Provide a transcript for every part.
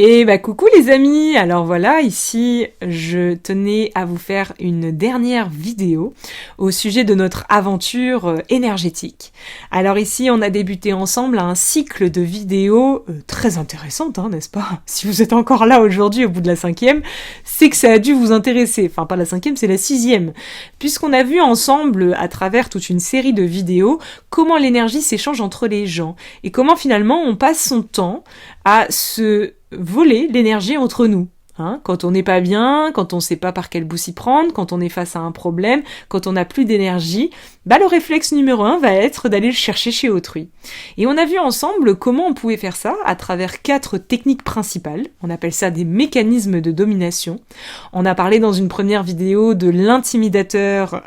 Et bah coucou les amis, alors voilà, ici je tenais à vous faire une dernière vidéo au sujet de notre aventure énergétique. Alors ici on a débuté ensemble un cycle de vidéos très intéressantes, n'est-ce pas? Si vous êtes encore là aujourd'hui au bout de la 5e, c'est que ça a dû vous intéresser, enfin pas la 5e, c'est la 6e, puisqu'on a vu ensemble à travers toute une série de vidéos comment l'énergie s'échange entre les gens et comment finalement on passe son temps à se voler l'énergie entre nous. Quand on n'est pas bien, quand on ne sait pas par quel bout s'y prendre, quand on est face à un problème, quand on n'a plus d'énergie, le réflexe numéro 1 va être d'aller le chercher chez autrui. Et on a vu ensemble comment on pouvait faire ça à travers 4 techniques principales. On appelle ça des mécanismes de domination. On a parlé dans une première vidéo de l'intimidateur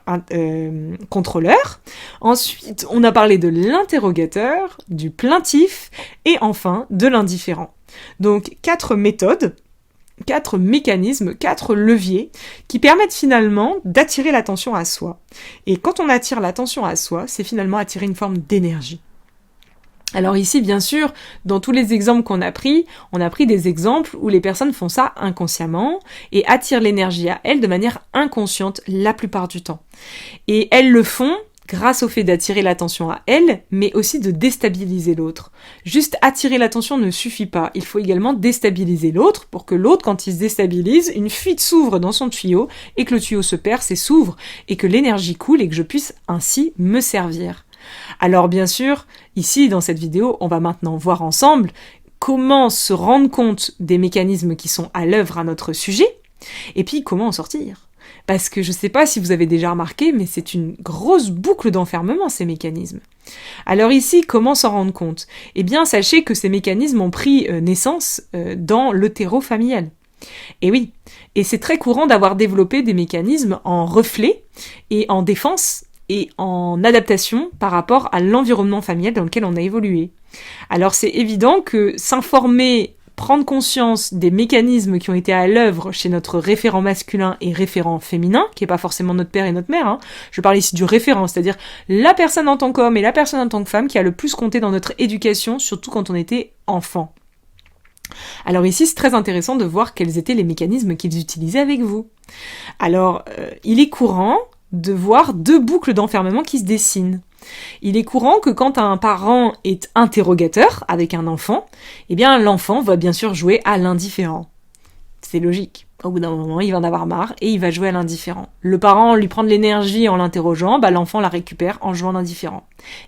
contrôleur. Ensuite, on a parlé de l'interrogateur, du plaintif et enfin de l'indifférent. Donc 4 méthodes, 4 mécanismes, 4 leviers qui permettent finalement d'attirer l'attention à soi. Et quand on attire l'attention à soi, c'est finalement attirer une forme d'énergie. Alors ici, bien sûr, dans tous les exemples qu'on a pris, on a pris des exemples où les personnes font ça inconsciemment et attirent l'énergie à elles de manière inconsciente la plupart du temps. Et elles le font grâce au fait d'attirer l'attention à elle, mais aussi de déstabiliser l'autre. Juste attirer l'attention ne suffit pas, il faut également déstabiliser l'autre pour que l'autre, quand il se déstabilise, une fuite s'ouvre dans son tuyau et que le tuyau se perce et s'ouvre et que l'énergie coule et que je puisse ainsi me servir. Alors bien sûr, ici dans cette vidéo, on va maintenant voir ensemble comment se rendre compte des mécanismes qui sont à l'œuvre à notre sujet et puis comment en sortir. Parce que je ne sais pas si vous avez déjà remarqué, mais c'est une grosse boucle d'enfermement, ces mécanismes. Alors ici, comment s'en rendre compte ? Eh bien, sachez que ces mécanismes ont pris naissance dans le terreau familial. Et oui, et c'est très courant d'avoir développé des mécanismes en reflet et en défense et en adaptation par rapport à l'environnement familial dans lequel on a évolué. Alors c'est évident que s'informer, prendre conscience des mécanismes qui ont été à l'œuvre chez notre référent masculin et référent féminin, qui n'est pas forcément notre père et notre mère, Je parle ici du référent, c'est-à-dire la personne en tant qu'homme et la personne en tant que femme qui a le plus compté dans notre éducation, surtout quand on était enfant. Alors ici, c'est très intéressant de voir quels étaient les mécanismes qu'ils utilisaient avec vous. Alors, il est courant de voir 2 boucles d'enfermement qui se dessinent. Il est courant que quand un parent est interrogateur avec un enfant, eh bien l'enfant va bien sûr jouer à l'indifférent. C'est logique. Au bout d'un moment, il va en avoir marre et il va jouer à l'indifférent. Le parent lui prend de l'énergie en l'interrogeant, l'enfant la récupère en jouant l'indifférent.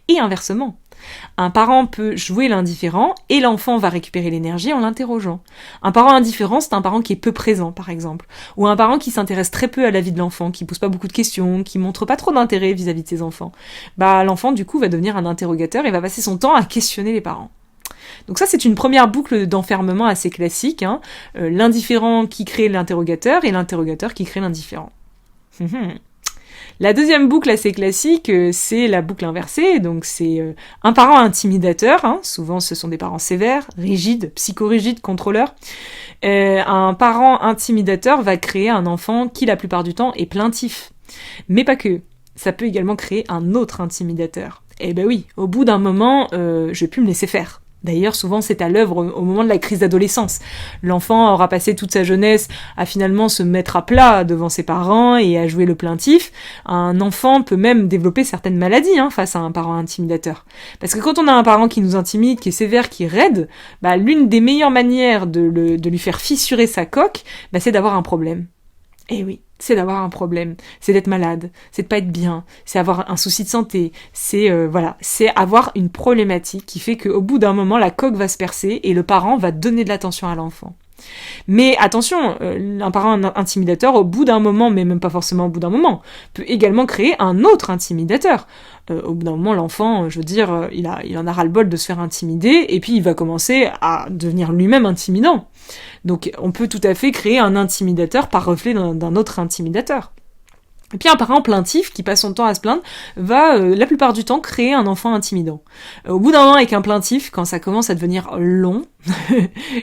Et inversement. Un parent peut jouer l'indifférent et l'enfant va récupérer l'énergie en l'interrogeant. Un parent indifférent, c'est un parent qui est peu présent, par exemple. Ou un parent qui s'intéresse très peu à la vie de l'enfant, qui pose pas beaucoup de questions, qui montre pas trop d'intérêt vis-à-vis de ses enfants. L'enfant, du coup, va devenir un interrogateur et va passer son temps à questionner les parents. Donc ça, c'est une première boucle d'enfermement assez classique. L'indifférent qui crée l'interrogateur et l'interrogateur qui crée l'indifférent. La deuxième boucle assez classique, c'est la boucle inversée, donc c'est un parent intimidateur, souvent ce sont des parents sévères, rigides, psychorigides, contrôleurs. Un parent intimidateur va créer un enfant qui la plupart du temps est plaintif. Mais pas que, ça peut également créer un autre intimidateur. Eh ben oui, au bout d'un moment, je vais plus me laisser faire. D'ailleurs, souvent, c'est à l'œuvre au moment de la crise d'adolescence. L'enfant aura passé toute sa jeunesse à finalement se mettre à plat devant ses parents et à jouer le plaintif. Un enfant peut même développer certaines maladies face à un parent intimidateur. Parce que quand on a un parent qui nous intimide, qui est sévère, qui est raide, l'une des meilleures manières de lui faire fissurer sa coque, c'est d'avoir un problème. Eh oui, c'est d'avoir un problème, c'est d'être malade, c'est de pas être bien, c'est avoir un souci de santé, c'est avoir une problématique qui fait qu'au bout d'un moment, la coque va se percer et le parent va donner de l'attention à l'enfant. Mais attention, un parent intimidateur, au bout d'un moment, mais même pas forcément au bout d'un moment, peut également créer un autre intimidateur. Au bout d'un moment, l'enfant, il en a ras-le-bol de se faire intimider, et puis il va commencer à devenir lui-même intimidant. Donc on peut tout à fait créer un intimidateur par reflet d'un autre intimidateur. Et puis un parent plaintif qui passe son temps à se plaindre va la plupart du temps créer un enfant intimidant. Au bout d'un moment avec un plaintif, quand ça commence à devenir long,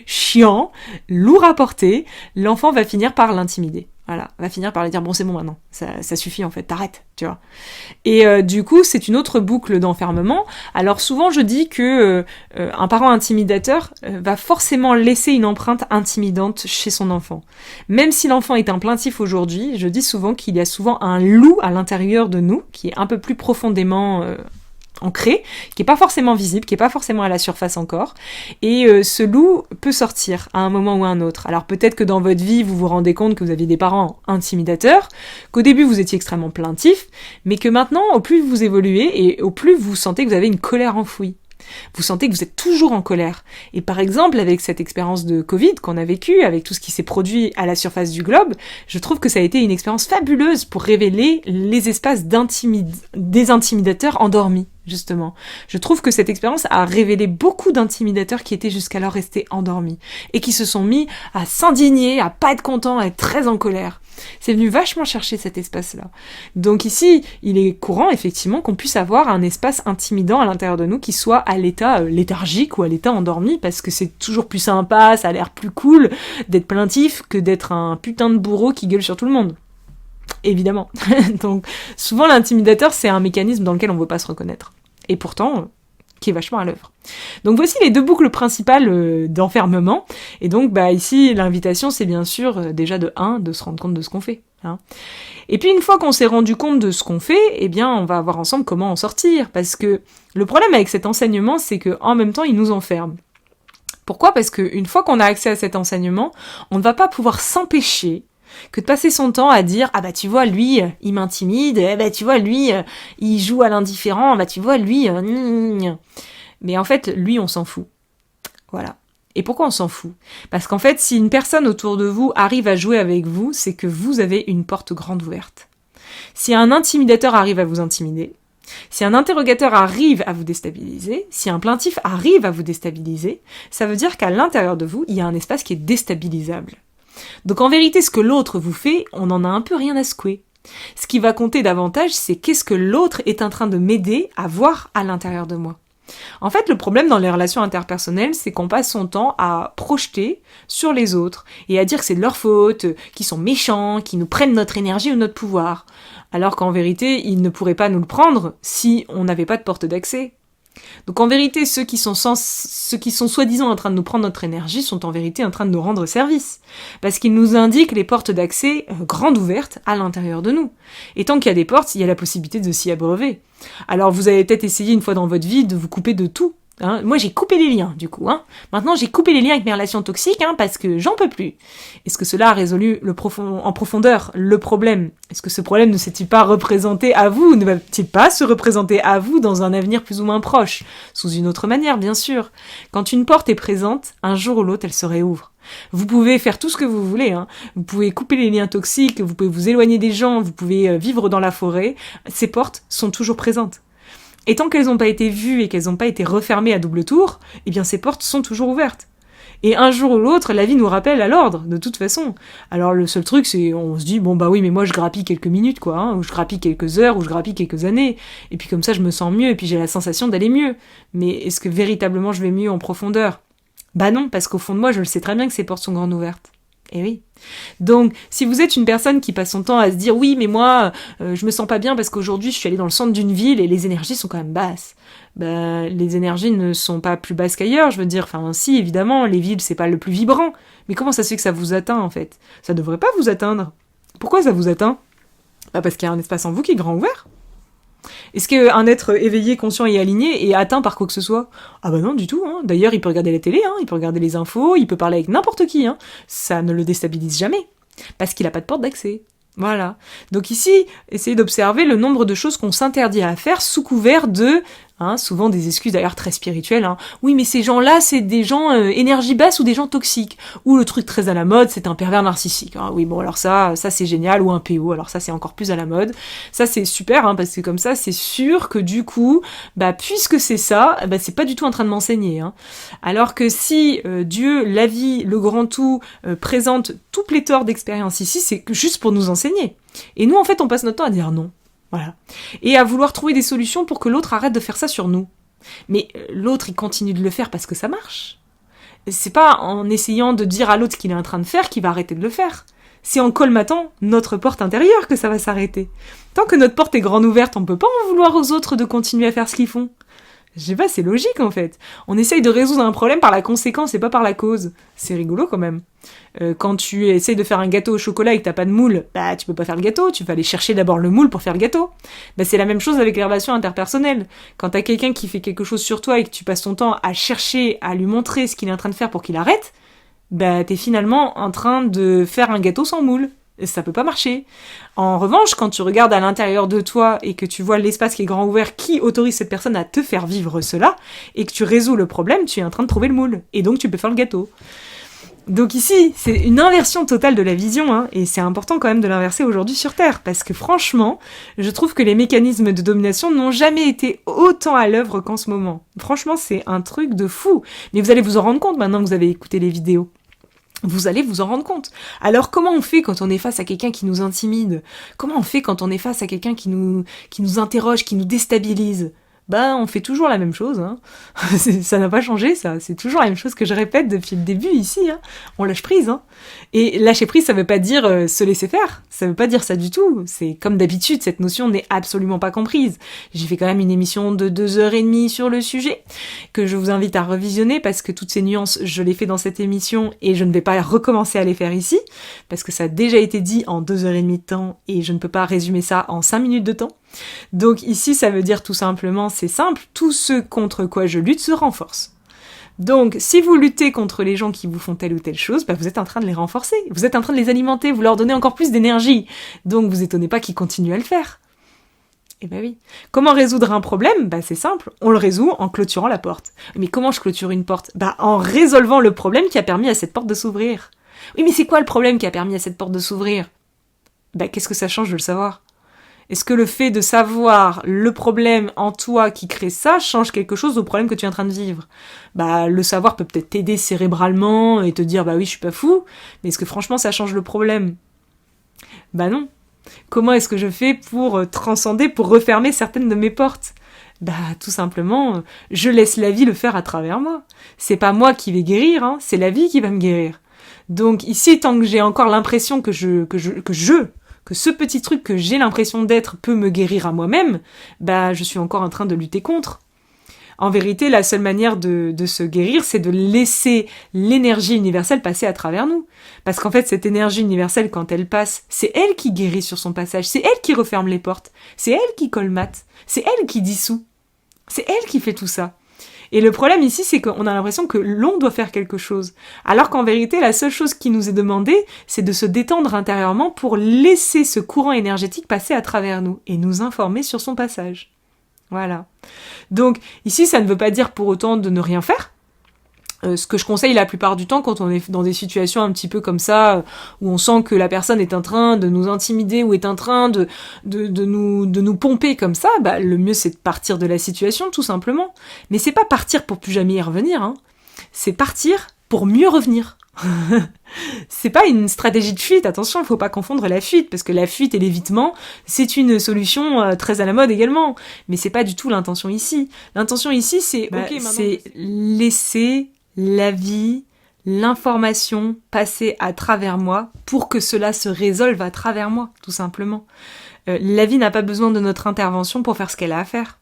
chiant, lourd à porter, l'enfant va finir par l'intimider. Voilà, va finir par lui dire bon c'est bon maintenant, ça suffit en fait, t'arrêtes, tu vois. Et du coup c'est une autre boucle d'enfermement. Alors souvent je dis que un parent intimidateur va forcément laisser une empreinte intimidante chez son enfant. Même si l'enfant est un plaintif aujourd'hui, je dis souvent qu'il y a souvent un loup à l'intérieur de nous qui est un peu plus profondément ancré, qui est pas forcément visible, qui est pas forcément à la surface encore, et ce loup peut sortir à un moment ou à un autre. Alors peut-être que dans votre vie, vous vous rendez compte que vous aviez des parents intimidateurs, qu'au début vous étiez extrêmement plaintif, mais que maintenant, au plus vous évoluez et au plus vous sentez que vous avez une colère enfouie. Vous sentez que vous êtes toujours en colère. Et par exemple, avec cette expérience de Covid qu'on a vécue, avec tout ce qui s'est produit à la surface du globe, je trouve que ça a été une expérience fabuleuse pour révéler les espaces des intimidateurs endormis, justement. Je trouve que cette expérience a révélé beaucoup d'intimidateurs qui étaient jusqu'alors restés endormis et qui se sont mis à s'indigner, à pas être contents, à être très en colère. C'est venu vachement chercher cet espace-là. Donc ici, il est courant, effectivement, qu'on puisse avoir un espace intimidant à l'intérieur de nous qui soit à l'état léthargique ou à l'état endormi, parce que c'est toujours plus sympa, ça a l'air plus cool d'être plaintif que d'être un putain de bourreau qui gueule sur tout le monde. Évidemment. Donc, souvent, l'intimidateur, c'est un mécanisme dans lequel on ne veut pas se reconnaître. Et pourtant, qui est vachement à l'œuvre. Donc voici les deux boucles principales d'enfermement. Et donc ici, l'invitation, c'est bien sûr déjà de se rendre compte de ce qu'on fait. Hein. Et puis une fois qu'on s'est rendu compte de ce qu'on fait, eh bien on va voir ensemble comment en sortir. Parce que le problème avec cet enseignement, c'est qu'en même temps, il nous enferme. Pourquoi ? Parce qu'une fois qu'on a accès à cet enseignement, on ne va pas pouvoir s'empêcher que de passer son temps à dire ah bah tu vois lui il m'intimide, tu vois lui il joue à l'indifférent, tu vois lui mais en fait lui on s'en fout. Voilà. Et pourquoi on s'en fout ? Parce qu'en fait si une personne autour de vous arrive à jouer avec vous, c'est que vous avez une porte grande ouverte. Si un intimidateur arrive à vous intimider, si un interrogateur arrive à vous déstabiliser, si un plaintif arrive à vous déstabiliser, ça veut dire qu'à l'intérieur de vous, il y a un espace qui est déstabilisable. Donc en vérité, ce que l'autre vous fait, on n'en a un peu rien à secouer. Ce qui va compter davantage, c'est qu'est-ce que l'autre est en train de m'aider à voir à l'intérieur de moi. En fait, le problème dans les relations interpersonnelles, c'est qu'on passe son temps à projeter sur les autres et à dire que c'est de leur faute, qu'ils sont méchants, qu'ils nous prennent notre énergie ou notre pouvoir. Alors qu'en vérité, ils ne pourraient pas nous le prendre si on n'avait pas de porte d'accès. Donc en vérité, ceux qui sont soi-disant en train de nous prendre notre énergie sont en vérité en train de nous rendre service. Parce qu'ils nous indiquent les portes d'accès grandes ouvertes à l'intérieur de nous. Et tant qu'il y a des portes, il y a la possibilité de s'y abreuver. Alors vous avez peut-être essayé une fois dans votre vie de vous couper de tout. Hein. Moi j'ai coupé les liens du coup. Hein. Maintenant j'ai coupé les liens avec mes relations toxiques parce que j'en peux plus. Est-ce que cela a résolu en profondeur le problème ? Est-ce que ce problème ne s'est-il pas représenté à vous ? Ne va-t-il pas se représenter à vous dans un avenir plus ou moins proche ? Sous une autre manière bien sûr. Quand une porte est présente, un jour ou l'autre elle se réouvre. Vous pouvez faire tout ce que vous voulez, Vous pouvez couper les liens toxiques, vous pouvez vous éloigner des gens, vous pouvez vivre dans la forêt. Ces portes sont toujours présentes. Et tant qu'elles n'ont pas été vues et qu'elles n'ont pas été refermées à double tour, eh bien ces portes sont toujours ouvertes. Et un jour ou l'autre, la vie nous rappelle à l'ordre, de toute façon. Alors le seul truc, c'est on se dit, bon oui, mais moi je grappille quelques minutes, ou je grappille quelques heures, ou je grappille quelques années, et puis comme ça je me sens mieux, et puis j'ai la sensation d'aller mieux. Mais est-ce que véritablement je vais mieux en profondeur ? Non, parce qu'au fond de moi, je le sais très bien que ces portes sont grandes ouvertes. Eh oui. Donc, si vous êtes une personne qui passe son temps à se dire « Oui, mais moi, je me sens pas bien parce qu'aujourd'hui, je suis allée dans le centre d'une ville et les énergies sont quand même basses. » Les énergies ne sont pas plus basses qu'ailleurs, je veux dire. Enfin, si, évidemment, les villes, c'est pas le plus vibrant. Mais comment ça se fait que ça vous atteint, en fait ? Ça devrait pas vous atteindre. Pourquoi ça vous atteint ? Parce qu'il y a un espace en vous qui est grand ouvert. Est-ce qu'un être éveillé, conscient et aligné est atteint par quoi que ce soit ? Non, du tout. D'ailleurs, il peut regarder la télé, il peut regarder les infos, il peut parler avec n'importe qui. Ça ne le déstabilise jamais, parce qu'il n'a pas de porte d'accès. Voilà. Donc ici, essayez d'observer le nombre de choses qu'on s'interdit à faire sous couvert de... souvent des excuses d'ailleurs très spirituelles. Oui, mais ces gens-là, c'est des gens énergie basse ou des gens toxiques. Ou le truc très à la mode, c'est un pervers narcissique. Oui, bon, alors ça c'est génial. Ou un PO, alors ça c'est encore plus à la mode. Ça c'est super, parce que comme ça, c'est sûr que du coup, puisque c'est ça, c'est pas du tout en train de m'enseigner. Alors que si Dieu, la vie, le grand tout, présente tout pléthore d'expériences ici, c'est juste pour nous enseigner. Et nous, en fait, on passe notre temps à dire non. Voilà. Et à vouloir trouver des solutions pour que l'autre arrête de faire ça sur nous. Mais l'autre, il continue de le faire parce que ça marche. C'est pas en essayant de dire à l'autre ce qu'il est en train de faire qu'il va arrêter de le faire. C'est en colmatant notre porte intérieure que ça va s'arrêter. Tant que notre porte est grande ouverte, on peut pas en vouloir aux autres de continuer à faire ce qu'ils font. Je sais pas, c'est logique en fait. On essaye de résoudre un problème par la conséquence et pas par la cause. C'est rigolo quand même. Quand tu essayes de faire un gâteau au chocolat et que t'as pas de moule, bah tu peux pas faire le gâteau, tu vas aller chercher d'abord le moule pour faire le gâteau. Bah c'est la même chose avec les relations interpersonnelles. Quand t'as quelqu'un qui fait quelque chose sur toi et que tu passes ton temps à chercher à lui montrer ce qu'il est en train de faire pour qu'il arrête, bah t'es finalement en train de faire un gâteau sans moule. Ça peut pas marcher. En revanche, quand tu regardes à l'intérieur de toi et que tu vois l'espace qui est grand ouvert qui autorise cette personne à te faire vivre cela, et que tu résous le problème, tu es en train de trouver le moule. Et donc tu peux faire le gâteau. Donc ici, c'est une inversion totale de la vision, hein, et c'est important quand même de l'inverser aujourd'hui sur Terre, parce que franchement, je trouve que les mécanismes de domination n'ont jamais été autant à l'œuvre qu'en ce moment. Franchement, c'est un truc de fou. Mais vous allez vous en rendre compte maintenant que vous avez écouté les vidéos. Vous allez vous en rendre compte. Alors comment on fait quand on est face à quelqu'un qui nous intimide? Comment on fait quand on est face à quelqu'un qui nous interroge, qui nous déstabilise? Bah, on fait toujours la même chose, hein. Ça n'a pas changé, ça. C'est toujours la même chose que je répète depuis le début ici, hein. On lâche prise, hein. Et lâcher prise, ça veut pas dire se laisser faire. Ça veut pas dire ça du tout. C'est comme d'habitude, cette notion n'est absolument pas comprise. J'ai fait quand même une émission de 2h30 sur le sujet, que je vous invite à revisionner parce que toutes ces nuances, je les fais dans cette émission et je ne vais pas recommencer à les faire ici, parce que ça a déjà été dit en 2h30 de temps et je ne peux pas résumer ça en 5 minutes de temps. Donc ici, ça veut dire tout simplement, c'est simple, tout ce contre quoi je lutte se renforce. Donc, si vous luttez contre les gens qui vous font telle ou telle chose, bah vous êtes en train de les renforcer, vous êtes en train de les alimenter, vous leur donnez encore plus d'énergie. Donc, vous étonnez pas qu'ils continuent à le faire. Eh ben oui. Comment résoudre un problème? Bah c'est simple, on le résout en clôturant la porte. Mais comment je clôture une porte? Bah en résolvant le problème qui a permis à cette porte de s'ouvrir. Oui, mais c'est quoi le problème qui a permis à cette porte de s'ouvrir? Bah qu'est-ce que ça change de le savoir? Est-ce que le fait de savoir le problème en toi qui crée ça change quelque chose au problème que tu es en train de vivre? Bah, le savoir peut peut-être t'aider cérébralement et te dire, bah oui, je suis pas fou, mais est-ce que franchement ça change le problème? Bah non. Comment est-ce que je fais pour transcender, pour refermer certaines de mes portes? Bah, tout simplement, je laisse la vie le faire à travers moi. C'est pas moi qui vais guérir, hein, c'est la vie qui va me guérir. Donc ici, tant que j'ai encore l'impression que ce petit truc que j'ai l'impression d'être peut me guérir à moi-même, bah je suis encore en train de lutter contre. En vérité, la seule manière de se guérir, c'est de laisser l'énergie universelle passer à travers nous. Parce qu'en fait, cette énergie universelle, quand elle passe, c'est elle qui guérit sur son passage, c'est elle qui referme les portes, c'est elle qui colmate, c'est elle qui dissout, c'est elle qui fait tout ça. Et le problème ici, c'est qu'on a l'impression que l'on doit faire quelque chose. Alors qu'en vérité, la seule chose qui nous est demandée, c'est de se détendre intérieurement pour laisser ce courant énergétique passer à travers nous et nous informer sur son passage. Voilà. Donc ici, ça ne veut pas dire pour autant de ne rien faire. Ce que je conseille la plupart du temps quand on est dans des situations un petit peu comme ça, où on sent que la personne est en train de nous intimider ou est en train de nous pomper comme ça, bah, le mieux c'est de partir de la situation tout simplement. Mais c'est pas partir pour plus jamais y revenir, hein. C'est partir pour mieux revenir. C'est pas une stratégie de fuite, attention, il faut pas confondre la fuite, parce que la fuite et l'évitement, c'est une solution très à la mode également, mais c'est pas du tout l'intention ici. L'intention ici, c'est c'est laisser la vie, l'information passer à travers moi pour que cela se résolve à travers moi, tout simplement. La vie n'a pas besoin de notre intervention pour faire ce qu'elle a à faire.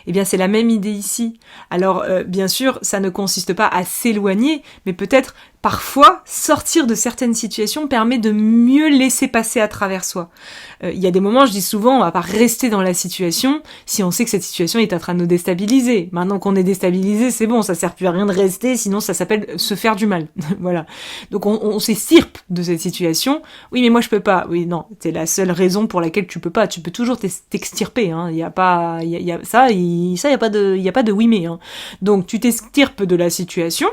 Eh bien, c'est la même idée ici. Alors, bien sûr, ça ne consiste pas à s'éloigner, mais peut-être, parfois, sortir de certaines situations permet de mieux laisser passer à travers soi. Il y a des moments, je dis souvent, on va pas rester dans la situation si on sait que cette situation est en train de nous déstabiliser. Maintenant qu'on est déstabilisé, c'est bon, ça sert plus à rien de rester, sinon ça s'appelle se faire du mal. Voilà. Donc on s'extirpe de cette situation. Oui, mais moi je peux pas. Oui, non, c'est la seule raison pour laquelle tu peux pas. Tu peux toujours t'extirper, hein. Il y a pas, il y a ça, il y a pas de oui mais, hein. Donc tu t'extirpes de la situation.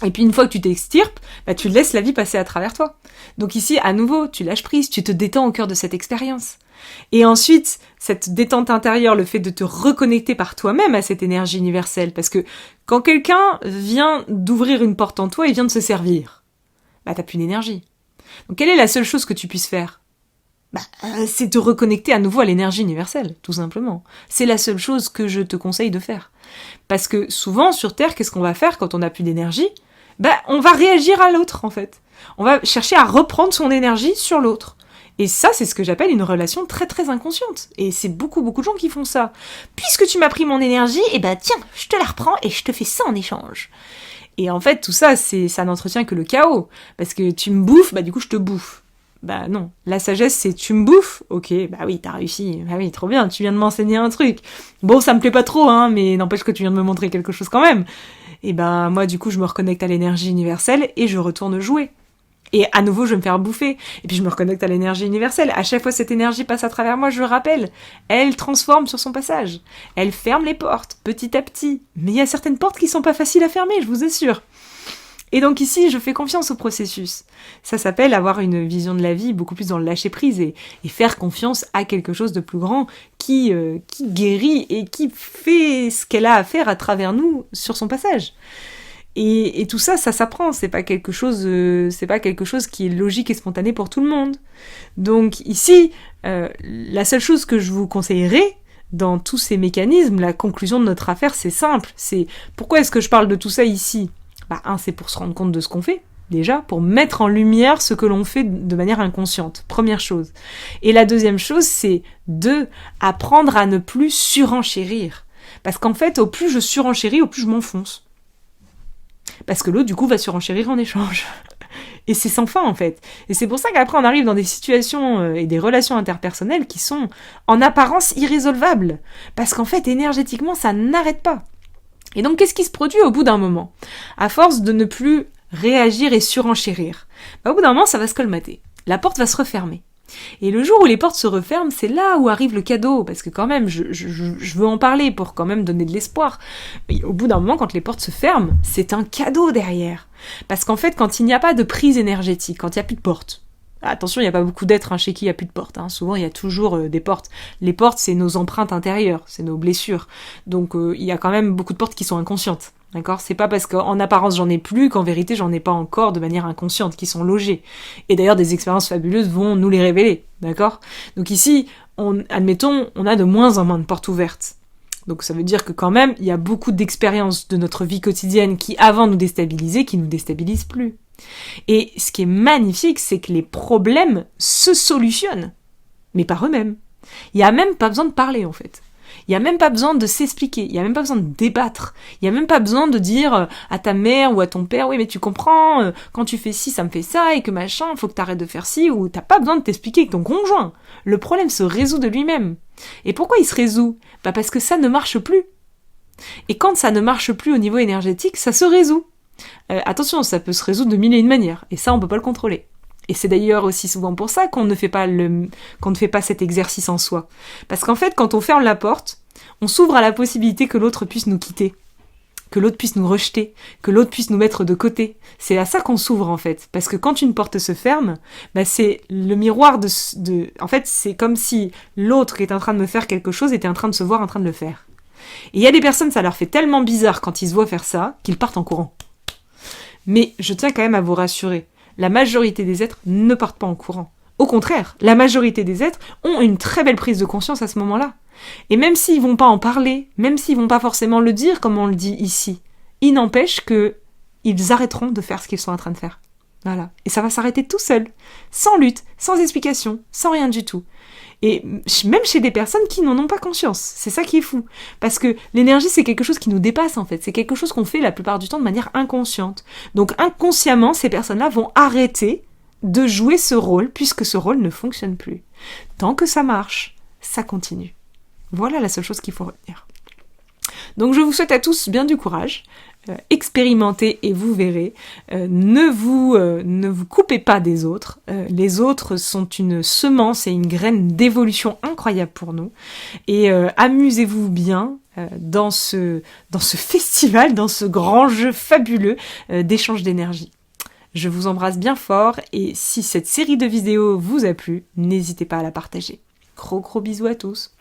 Et puis une fois que tu t'extirpes, bah, tu laisses la vie passer à travers toi. Donc ici, à nouveau, tu lâches prise, tu te détends au cœur de cette expérience. Et ensuite, cette détente intérieure, le fait de te reconnecter par toi-même à cette énergie universelle, parce que quand quelqu'un vient d'ouvrir une porte en toi, il vient de se servir, bah t'as plus d'énergie. Donc quelle est la seule chose que tu puisses faire? Bah, c'est te reconnecter à nouveau à l'énergie universelle, tout simplement. C'est la seule chose que je te conseille de faire. Parce que souvent, sur Terre, qu'est-ce qu'on va faire quand on n'a plus d'énergie? on va réagir à l'autre en fait. On va chercher à reprendre son énergie sur l'autre. Et ça, c'est ce que j'appelle une relation très très inconsciente. Et c'est beaucoup de gens qui font ça. Puisque tu m'as pris mon énergie, tiens, je te la reprends et je te fais ça en échange. Et en fait, tout ça, ça n'entretient que le chaos. Parce que tu me bouffes, du coup je te bouffe. Non, la sagesse c'est tu me bouffes, ok, oui, t'as réussi, oui, trop bien, tu viens de m'enseigner un truc. Bon, ça me plaît pas trop, mais n'empêche que tu viens de me montrer quelque chose quand même. Et moi du coup je me reconnecte à l'énergie universelle et je retourne jouer. Et à nouveau, je vais me faire bouffer. Et puis je me reconnecte à l'énergie universelle. À chaque fois cette énergie passe à travers moi, je le rappelle. Elle transforme sur son passage. Elle ferme les portes, petit à petit. Mais il y a certaines portes qui sont pas faciles à fermer, je vous assure. Et donc ici, je fais confiance au processus. Ça s'appelle avoir une vision de la vie beaucoup plus dans le lâcher-prise et faire confiance à quelque chose de plus grand qui guérit et qui fait ce qu'elle a à faire à travers nous sur son passage. Et tout ça, ça s'apprend, c'est pas quelque chose qui est logique et spontané pour tout le monde. Donc ici, la seule chose que je vous conseillerais dans tous ces mécanismes, la conclusion de notre affaire, c'est simple. C'est pourquoi est-ce que je parle de tout ça ici ? C'est pour se rendre compte de ce qu'on fait, déjà, pour mettre en lumière ce que l'on fait de manière inconsciente, première chose. Et la deuxième chose, c'est apprendre à ne plus surenchérir. Parce qu'en fait, au plus je surenchéris, au plus je m'enfonce. Parce que l'autre, du coup, va surenchérir en échange. Et c'est sans fin, en fait. Et c'est pour ça qu'après, on arrive dans des situations et des relations interpersonnelles qui sont, en apparence, irrésolvables. Parce qu'en fait, énergétiquement, ça n'arrête pas. Et donc, qu'est-ce qui se produit au bout d'un moment ? À force de ne plus réagir et surenchérir, au bout d'un moment, ça va se colmater. La porte va se refermer. Et le jour où les portes se referment, c'est là où arrive le cadeau, parce que quand même, je veux en parler pour quand même donner de l'espoir. Et au bout d'un moment, quand les portes se ferment, c'est un cadeau derrière. Parce qu'en fait, quand il n'y a pas de prise énergétique, quand il n'y a plus de porte, attention, il n'y a pas beaucoup d'êtres chez qui il n'y a plus de porte. Souvent, il y a toujours des portes. Les portes, c'est nos empreintes intérieures, c'est nos blessures. Donc, il y a quand même beaucoup de portes qui sont inconscientes. D'accord ? C'est pas parce qu'en apparence j'en ai plus qu'en vérité j'en ai pas encore de manière inconsciente, qui sont logées. Et d'ailleurs des expériences fabuleuses vont nous les révéler. D'accord ? Donc ici, admettons, on a de moins en moins de portes ouvertes. Donc ça veut dire que quand même, il y a beaucoup d'expériences de notre vie quotidienne qui avant nous déstabilisaient, qui nous déstabilisent plus. Et ce qui est magnifique, c'est que les problèmes se solutionnent, mais par eux-mêmes. Il n'y a même pas besoin de parler en fait. Il n'y a même pas besoin de s'expliquer, il n'y a même pas besoin de débattre, il n'y a même pas besoin de dire à ta mère ou à ton père, oui mais tu comprends, quand tu fais ci, ça me fait ça, et que machin, faut que t'arrêtes de faire ci, ou t'as pas besoin de t'expliquer avec ton conjoint. Le problème se résout de lui-même. Et pourquoi il se résout ? Parce que ça ne marche plus. Et quand ça ne marche plus au niveau énergétique, ça se résout. Attention, ça peut se résoudre de mille et une manières, et ça on peut pas le contrôler. Et c'est d'ailleurs aussi souvent pour ça qu'on ne fait pas cet exercice en soi. Parce qu'en fait, quand on ferme la porte, on s'ouvre à la possibilité que l'autre puisse nous quitter, que l'autre puisse nous rejeter, que l'autre puisse nous mettre de côté. C'est à ça qu'on s'ouvre en fait. Parce que quand une porte se ferme, c'est le miroir En fait, c'est comme si l'autre qui est en train de me faire quelque chose était en train de se voir en train de le faire. Et il y a des personnes, ça leur fait tellement bizarre quand ils se voient faire ça, qu'ils partent en courant. Mais je tiens quand même à vous rassurer. La majorité des êtres ne partent pas en courant. Au contraire, la majorité des êtres ont une très belle prise de conscience à ce moment-là. Et même s'ils vont pas en parler, même s'ils vont pas forcément le dire comme on le dit ici, il n'empêche que ils arrêteront de faire ce qu'ils sont en train de faire. Voilà. Et ça va s'arrêter tout seul, sans lutte, sans explication, sans rien du tout. Et même chez des personnes qui n'en ont pas conscience. C'est ça qui est fou. Parce que l'énergie, c'est quelque chose qui nous dépasse, en fait. C'est quelque chose qu'on fait la plupart du temps de manière inconsciente. Donc, inconsciemment, ces personnes-là vont arrêter de jouer ce rôle, puisque ce rôle ne fonctionne plus. Tant que ça marche, ça continue. Voilà la seule chose qu'il faut retenir. Donc, je vous souhaite à tous bien du courage. Expérimentez et vous verrez. Ne vous coupez pas des autres. Les autres sont une semence et une graine d'évolution incroyable pour nous. Et amusez-vous bien dans ce festival, dans ce grand jeu fabuleux d'échange d'énergie. Je vous embrasse bien fort et si cette série de vidéos vous a plu, n'hésitez pas à la partager. Gros bisous à tous.